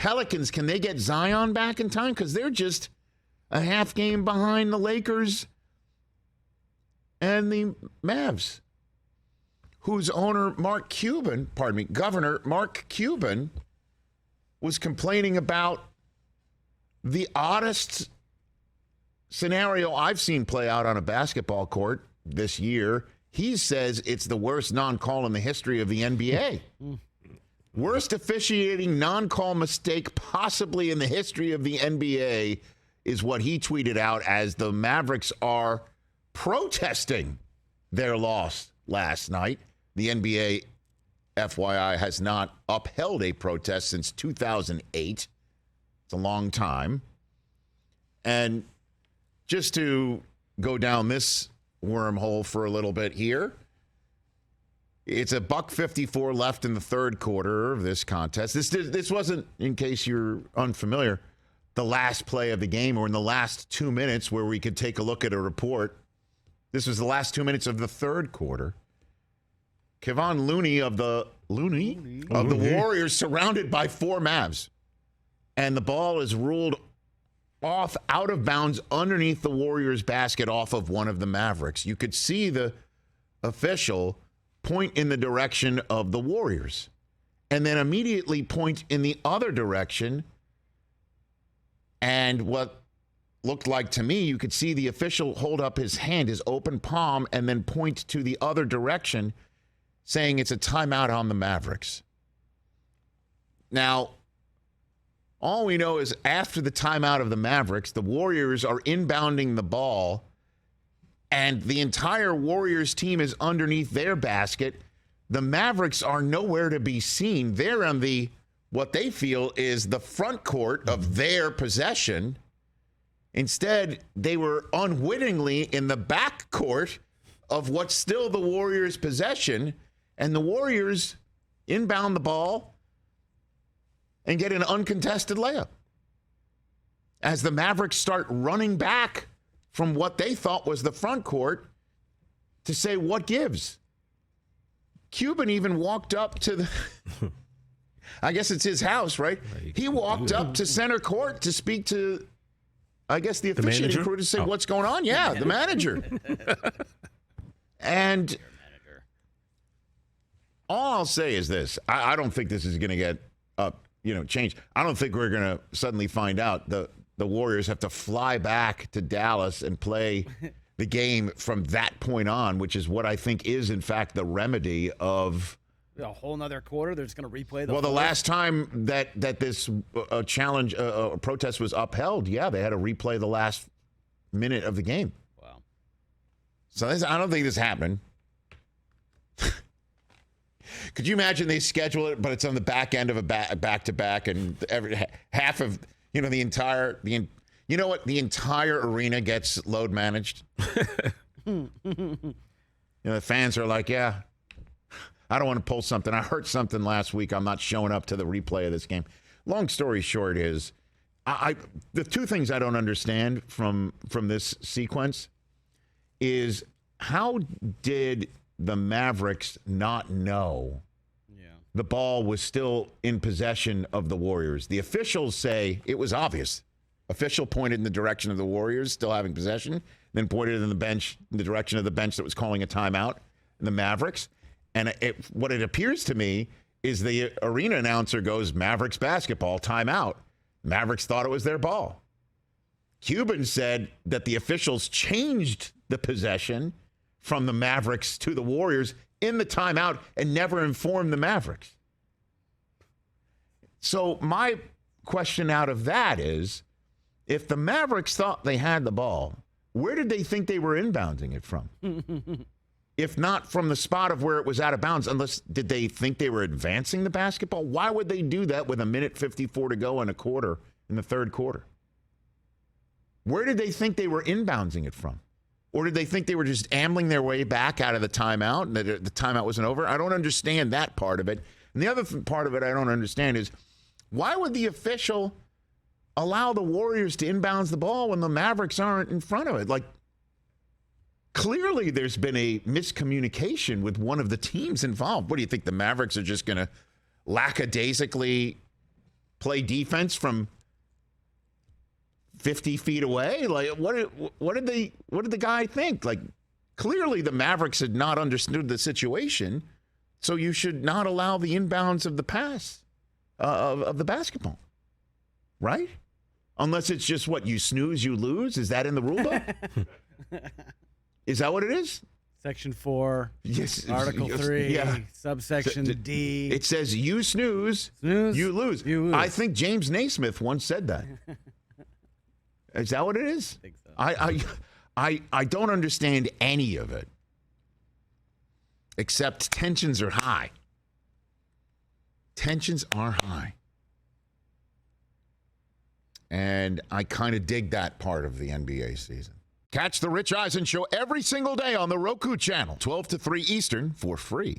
Pelicans, can they get Zion back in time? Because they're just a half game behind the Lakers and the Mavs, whose owner, Governor Mark Cuban, was complaining about the oddest scenario I've seen play out on a basketball court this year. He says it's the worst non-call in the history of the NBA. Worst officiating non-call mistake possibly in the history of the NBA is what he tweeted out as the Mavericks are protesting their loss last night. The NBA, FYI, has not upheld a protest since 2008. It's a long time. And just to go down this wormhole for a little bit here, it's a $1:54 left in the third quarter of this contest. This wasn't, in case you're unfamiliar, the last play of the game or in the last 2 minutes where we could take a look at a report. This was the last 2 minutes of the third quarter. Kevon Looney of the Warriors surrounded by 4 Mavs. And the ball is ruled off out of bounds underneath the Warriors basket off of one of the Mavericks. You could see the official point in the direction of the Warriors and then immediately point in the other direction. And what looked like to me, you could see the official hold up his hand, his open palm, and then point to the other direction, saying it's a timeout on the Mavericks. Now, all we know is after the timeout of the Mavericks, the Warriors are inbounding the ball, and the entire Warriors team is underneath their basket. The Mavericks are nowhere to be seen. They're on what they feel is the front court of their possession. Instead, they were unwittingly in the back court of what's still the Warriors' possession, and the Warriors inbound the ball and get an uncontested layup as the Mavericks start running back from what they thought was the front court to say, what gives? Cuban even walked up to the, I guess it's his house, right? He walked up to center court to speak to, I guess, the officiating crew to say, what's going on? Yeah, the manager. And all I'll say is this. I don't think this is going to get changed. I don't think we're going to suddenly find out the Warriors have to fly back to Dallas and play the game from that point on, which is what I think is, in fact, the remedy of a whole nother quarter. They're just going to replay the. Well, the last time that this challenge protest was upheld, they had to replay the last minute of the game. Wow. So I don't think this happened. Could you imagine they schedule it, but it's on the back end of a back-to-back, and half of the entire arena gets load managed. The fans are like, yeah, I don't want to pull something. I heard something last week. I'm not showing up to the replay of this game. Long story short is, the two things I don't understand from this sequence is how did the Mavericks not know the ball was still in possession of the Warriors? The officials say it was obvious. Official pointed in the direction of the Warriors still having possession, then pointed in the direction of the bench that was calling a timeout, the Mavericks. And what it appears to me is the arena announcer goes, Mavericks basketball, timeout. Mavericks thought it was their ball. Cuban said that the officials changed the possession from the Mavericks to the Warriors in the timeout and never informed the Mavericks. So my question out of that is, if the Mavericks thought they had the ball, where did they think they were inbounding it from? If not from the spot of where it was out of bounds, did they think they were advancing the basketball? Why would they do that with 1:54 to go in a quarter in the third quarter? Where did they think they were inbounding it from? Or did they think they were just ambling their way back out of the timeout and that the timeout wasn't over? I don't understand that part of it. And the other part of it I don't understand is, why would the official allow the Warriors to inbounds the ball when the Mavericks aren't in front of it? Like, clearly there's been a miscommunication with one of the teams involved. What do you think? The Mavericks are just going to lackadaisically play defense from 50 feet away? Like, what did the guy think? Like, clearly the Mavericks had not understood the situation, so you should not allow the inbounds of the pass of the basketball, right? Unless it's just what, you snooze, you lose? Is that in the rule book? Is that what it is? Section 4, yes, Article 3, yeah. subsection D. It says you snooze, you lose. I think James Naismith once said that. Is that what it is? I think so. I don't understand any of it, except tensions are high. Tensions are high. And I kind of dig that part of the NBA season. Catch the Rich Eisen Show every single day on the Roku channel, 12 to 3 Eastern, for free.